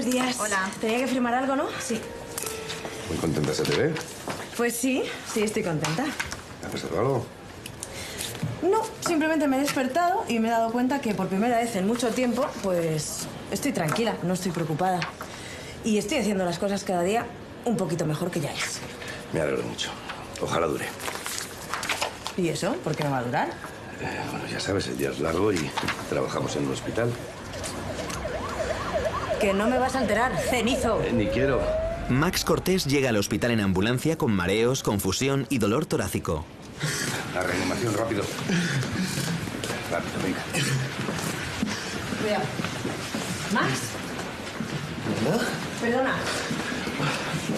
buenos días. Hola. Tenía que firmar algo, ¿no? Sí. ¿Muy contenta se te ve? Pues sí, estoy contenta. ¿Ha pasado algo? No, simplemente me he despertado y me he dado cuenta que por primera vez en mucho tiempo, pues estoy tranquila, no estoy preocupada. Y estoy haciendo las cosas cada día un poquito mejor que ya es. Me alegro mucho. Ojalá dure. ¿Y eso? ¿Por qué no va a durar? Bueno, ya sabes, el día es largo y trabajamos en un hospital. Que no me vas a enterar, cenizo. Ni quiero. Max Cortés llega al hospital en ambulancia con mareos, confusión y dolor torácico. La reanimación, rápido. Rápido, venga. Cuidado. ¿Max? ¿Verdad? Perdona.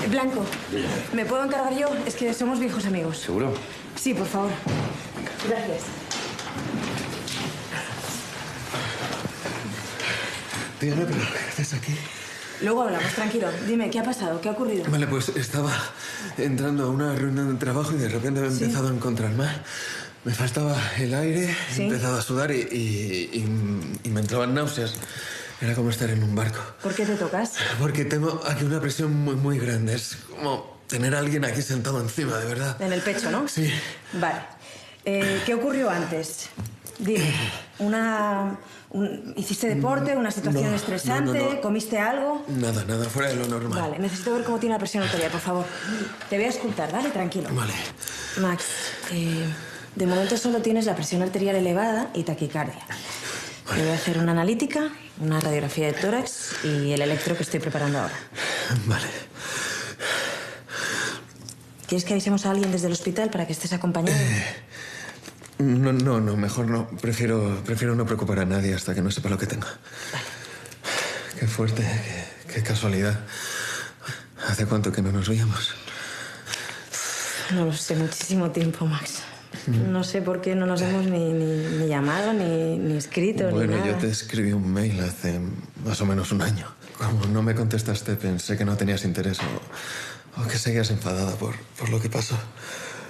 Blanco, ¿me puedo encargar yo? Es que somos viejos amigos. ¿Seguro? Sí, por favor. Gracias. Diana, ¿pero qué haces aquí? Luego hablamos, tranquilo. Dime, ¿qué ha pasado? ¿Qué ha ocurrido? Vale, pues estaba entrando a una reunión de trabajo y de repente me he empezado a encontrar mal. Me faltaba el aire, ¿Sí? he empezado a sudar y me entraban náuseas. Era como estar en un barco. ¿Por qué te tocas? Porque tengo aquí una presión muy, muy grande. Es como tener a alguien aquí sentado encima, de verdad. En el pecho, ¿no? Sí. Vale. ¿Qué ocurrió antes? Dime, ¿hiciste deporte? ¿Una situación No, estresante? no. ¿Comiste algo? Nada, nada, fuera de lo normal. Vale, necesito ver cómo tiene la presión arterial, por favor. Te voy a escuchar, ¿vale? Tranquilo. Vale. Max, de momento solo tienes la presión arterial elevada y taquicardia. Te voy a hacer una analítica, una radiografía de tórax y el electro que estoy preparando ahora. Vale. ¿Quieres que avisemos a alguien desde el hospital para que estés acompañado? No, mejor no. Prefiero no preocupar a nadie hasta que no sepa lo que tenga. Vale. Qué fuerte, qué casualidad. ¿Hace cuánto que no nos veíamos? No lo sé, muchísimo tiempo, Max. No sé por qué no nos hemos ni llamado, ni escrito, Bueno, ni nada. yo te escribí un mail hace más o menos un año. Como no me contestaste, pensé que no tenías interés o que seguías enfadada por lo que pasó.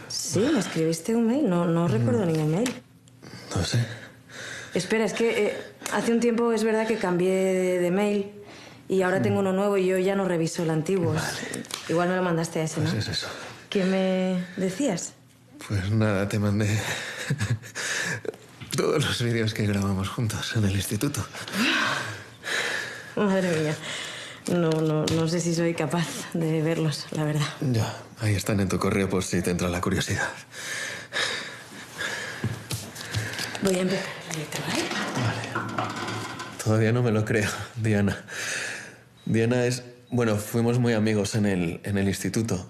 Sí, me escribiste un mail. No recuerdo ningún mail. No sé. Espera, es que hace un tiempo es verdad que cambié de mail y ahora tengo uno nuevo y yo ya no reviso el antiguo. Vale. Igual me lo mandaste a ese, Pues ¿no? es eso. ¿Qué me decías? Pues nada, te mandé todos los vídeos que grabamos juntos en el instituto. Madre mía. No sé si soy capaz de verlos, la verdad. Ya, ahí están en tu correo por si te entra la curiosidad. Voy a empezar el electro, ¿vale? Todavía no me lo creo, Diana. Diana es... Bueno, fuimos muy amigos en el instituto.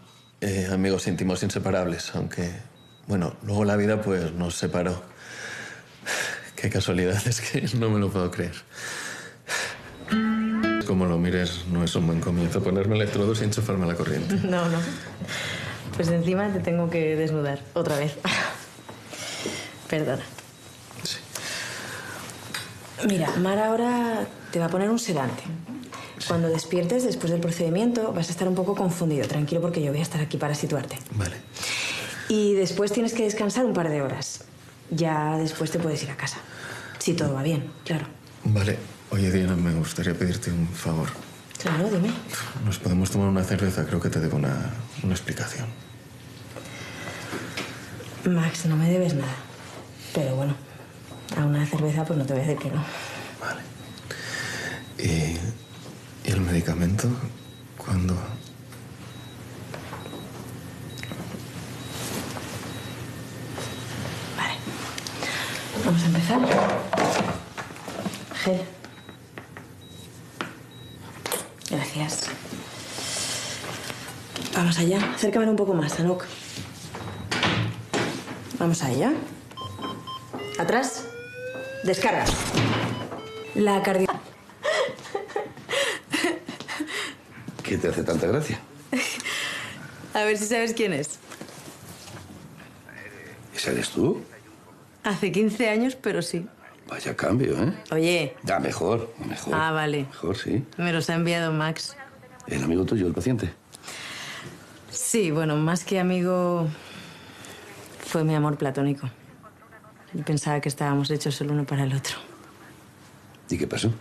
Amigos íntimos, inseparables, aunque... Bueno, luego la vida pues nos separó. Qué casualidad, es que no me lo puedo creer. Como lo mires, no es un buen comienzo ponerme electrodos y enchufarme a la corriente. No. Pues encima te tengo que desnudar otra vez. Perdona. Sí. Mira, Mar ahora te va a poner un sedante. Cuando despiertes después del procedimiento vas a estar un poco confundido. Tranquilo porque yo voy a estar aquí para situarte. Vale. Y después tienes que descansar un par de horas. Ya después te puedes ir a casa. Si todo va bien, claro. Vale. Oye, Diana, me gustaría pedirte un favor. Claro, dime. ¿Nos podemos tomar una cerveza? Creo que te debo una explicación. Max, no me debes nada. Pero bueno, a una cerveza pues no te voy a decir que no. Vale. ¿Y el medicamento? ¿Cuándo? Vale. Vamos a empezar. Gel. Gracias. Vamos allá. Acércame un poco más, Anok. Vamos allá. Atrás. Descarga. La cardio... ¿Qué te hace tanta gracia? A ver si sabes quién es. ¿Esa eres tú? Hace 15 años, pero sí. Vaya cambio, ¿eh? Oye. Ya, mejor. Ah, vale. Mejor, sí. Me los ha enviado Max. ¿El amigo tuyo, el paciente? Sí, bueno, más que amigo, fue mi amor platónico. Yo pensaba que estábamos hechos el uno para el otro. ¿Y qué pasó?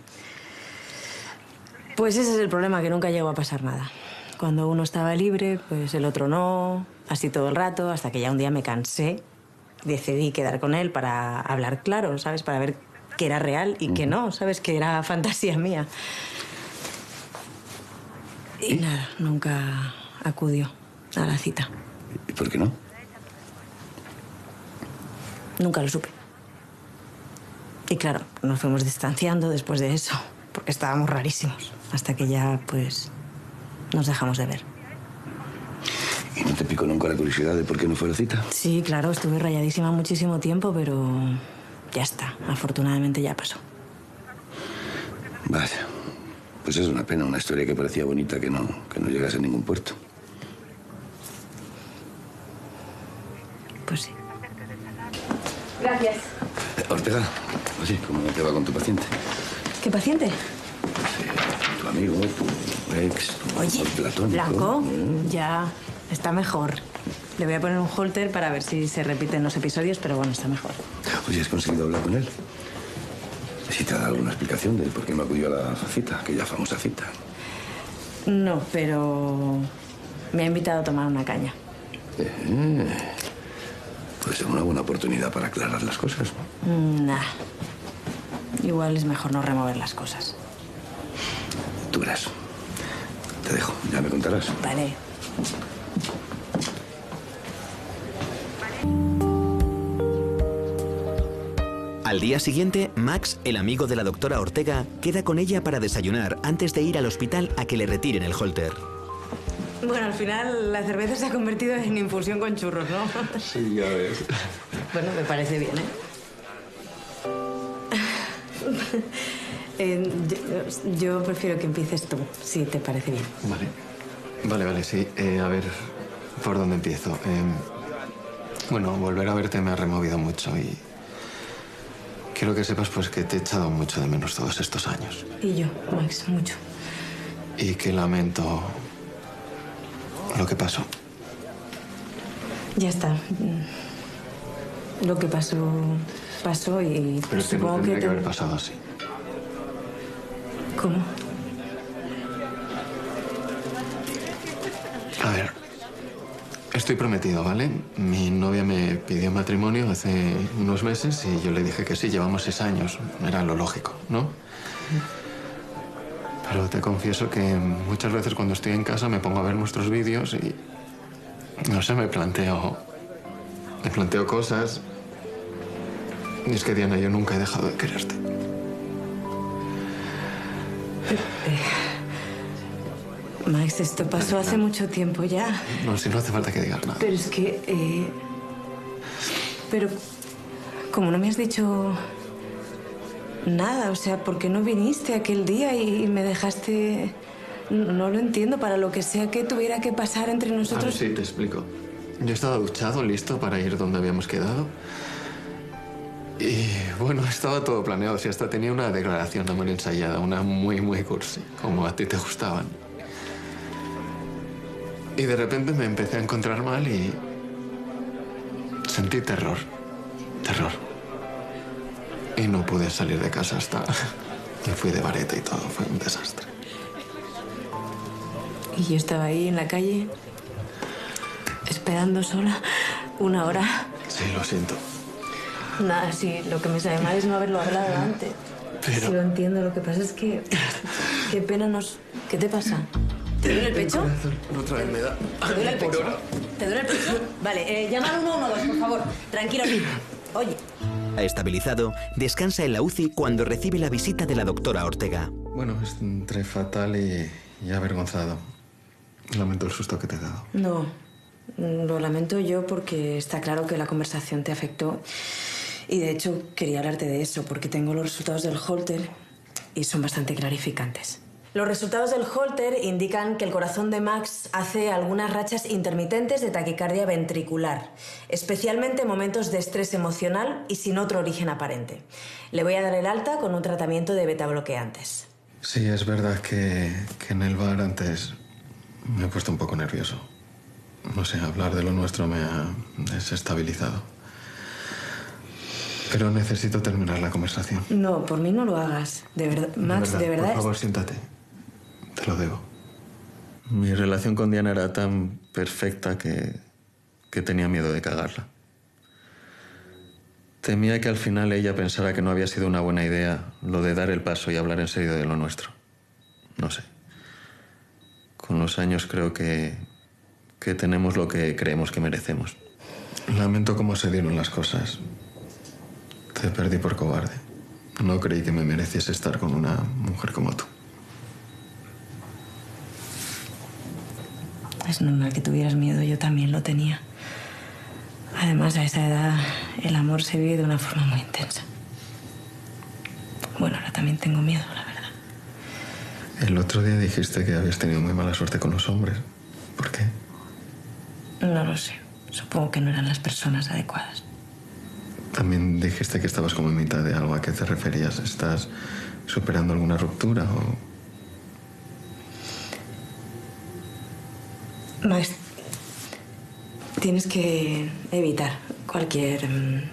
Pues ese es el problema, que nunca llegó a pasar nada. Cuando uno estaba libre, pues el otro no, así todo el rato, hasta que ya un día me cansé. Decidí quedar con él para hablar claro, ¿sabes? Para ver qué era real y qué no, ¿sabes? Que era fantasía mía. Y nada, nunca acudió a la cita. ¿Y por qué no? Nunca lo supe. Y claro, nos fuimos distanciando después de eso, porque estábamos rarísimos, hasta que ya, pues, nos dejamos de ver. ¿Y no te picó nunca la curiosidad de por qué no fue la cita? Sí, claro, estuve rayadísima muchísimo tiempo, pero ya está. Afortunadamente ya pasó. Vaya. Pues es una pena, una historia que parecía bonita que no llegase a ningún puerto. Pues sí. Gracias. Ortega, oye, ¿cómo te va con tu paciente? ¿Qué paciente? Tu amigo, tu ex, Oye, el platónico. Blanco, ya está mejor. Le voy a poner un holter para ver si se repiten los episodios, pero bueno, está mejor. Oye, ¿has conseguido hablar con él? ¿Si te ha dado alguna explicación de por qué no acudió a la cita, aquella famosa cita? No, pero me ha invitado a tomar una caña. Puede ser una buena oportunidad para aclarar las cosas, ¿no? Nah. Igual es mejor no remover las cosas. Tú verás. Te dejo, ya me contarás. Vale. Al día siguiente, Max, el amigo de la doctora Ortega, queda con ella para desayunar antes de ir al hospital a que le retiren el holter. Bueno, al final la cerveza se ha convertido en infusión con churros, ¿no? Sí, ya ves. Bueno, me parece bien, ¿eh? Yo prefiero que empieces tú, si te parece bien. Vale, sí. A ver, ¿por dónde empiezo? Bueno, volver a verte me ha removido mucho y quiero que sepas pues que te he echado mucho de menos todos estos años. Y yo, Max, mucho. Y que lamento lo que pasó. Ya está. Lo que pasó, pasó y Pero es que no supongo tendría que te- haber pasado así. ¿Cómo? A ver, estoy prometido, ¿vale? Mi novia me pidió matrimonio hace unos meses y yo le dije que sí, llevamos 6 años. Era lo lógico, ¿no? Pero te confieso que muchas veces cuando estoy en casa me pongo a ver nuestros vídeos y... no sé, me planteo cosas. Y es que, Diana, yo nunca he dejado de quererte. Max, esto pasó hace mucho tiempo ya. No, si no hace falta que digas nada. Pero es que... Pero... Como no me has dicho... nada, o sea, ¿por qué no viniste aquel día y me dejaste...? No lo entiendo, para lo que sea que tuviera que pasar entre A ver, nosotros... sí, te explico. Yo estaba duchado, listo para ir donde habíamos quedado. Y bueno, estaba todo planeado. Si hasta tenía una declaración de amor ensayada, una muy, muy cursi, como a ti te gustaban. Y de repente me empecé a encontrar mal y sentí terror. Terror. Y no pude salir de casa hasta... Me fui de vareta y todo. Fue un desastre. Y yo estaba ahí en la calle, esperando sola, 1 hora. Sí, lo siento. Nada, sí, lo que me sabe mal es no haberlo hablado antes. Pero- Sí, lo entiendo, lo que pasa es que... Qué pena nos... ¿Qué te pasa? ¿Te duele el pecho? Otra vez me da... ¿Te duele el pecho? ¿Te duele el pecho? Vale, llama al 112, por favor. Tranquilo. Oye, Estabilizado, descansa en la UCI cuando recibe la visita de la doctora Ortega. Bueno, es entre fatal y avergonzado. Lamento el susto que te he dado. no, lo lamento yo porque está claro que la conversación te afectó. Y de hecho quería hablarte de eso porque tengo los resultados del Holter y son bastante clarificantes. Los resultados del Holter indican que el corazón de Max hace algunas rachas intermitentes de taquicardia ventricular, especialmente en momentos de estrés emocional y sin otro origen aparente. Le voy a dar el alta con un tratamiento de betabloqueantes. Sí, es verdad que en el bar antes me he puesto un poco nervioso. No sé, hablar de lo nuestro me ha desestabilizado. Pero necesito terminar la conversación. No, por mí no lo hagas. De verdad, Max, de verdad. Por favor, siéntate. Te lo debo. Mi relación con Diana era tan perfecta que tenía miedo de cagarla. Temía que al final ella pensara que no había sido una buena idea lo de dar el paso y hablar en serio de lo nuestro. No sé. Con los años creo que tenemos lo que creemos que merecemos. Lamento cómo se dieron las cosas. Te perdí por cobarde. No creí que me mereciese estar con una mujer como tú. Es normal que tuvieras miedo, yo también lo tenía. Además, a esa edad el amor se vive de una forma muy intensa. Bueno, ahora también tengo miedo, la verdad. El otro día dijiste que habías tenido muy mala suerte con los hombres. ¿Por qué? No lo sé. Supongo que no eran las personas adecuadas. También dijiste que estabas como en mitad de algo. ¿A qué te referías? ¿Estás superando alguna ruptura o...? Max, tienes que evitar cualquier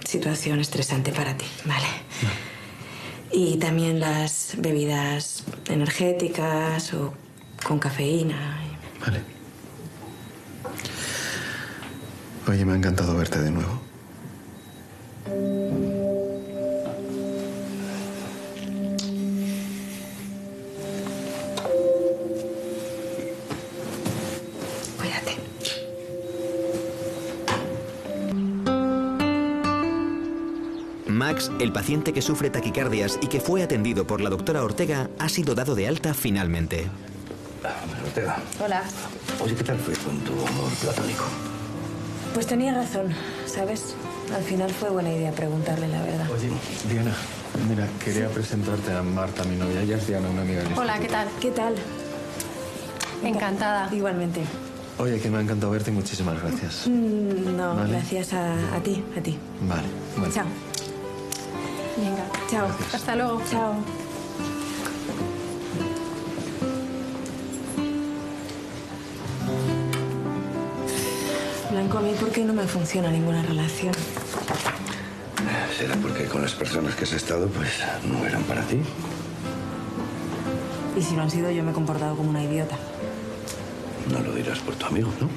situación estresante para ti, ¿vale? Y también las bebidas energéticas o con cafeína. Vale. Oye, me ha encantado verte de nuevo. Cuídate. Max, el paciente que sufre taquicardias y que fue atendido por la doctora Ortega, ha sido dado de alta finalmente. Ortega. Hola. Oye, ¿qué tal fue con tu amor platónico? Pues tenía razón, ¿sabes? Al final fue buena idea preguntarle la verdad. Oye, Diana, mira, quería presentarte a Marta, mi novia. Ella es Diana, una amiga del Hola, ¿qué tal? ¿Qué tal? Encantada. Igualmente. Oye, que me ha encantado verte y muchísimas gracias. No, Vale. gracias a ti, a ti. Vale, bueno. Chao. Venga. Chao. Hasta luego. Chao. Blanco, a mí, ¿por qué no me funciona ninguna relación? Será porque con las personas que has estado, pues, no eran para ti. Y si lo han sido, yo me he comportado como una idiota. No lo dirás por tu amigo, ¿no?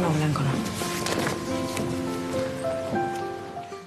No, Blanco, no.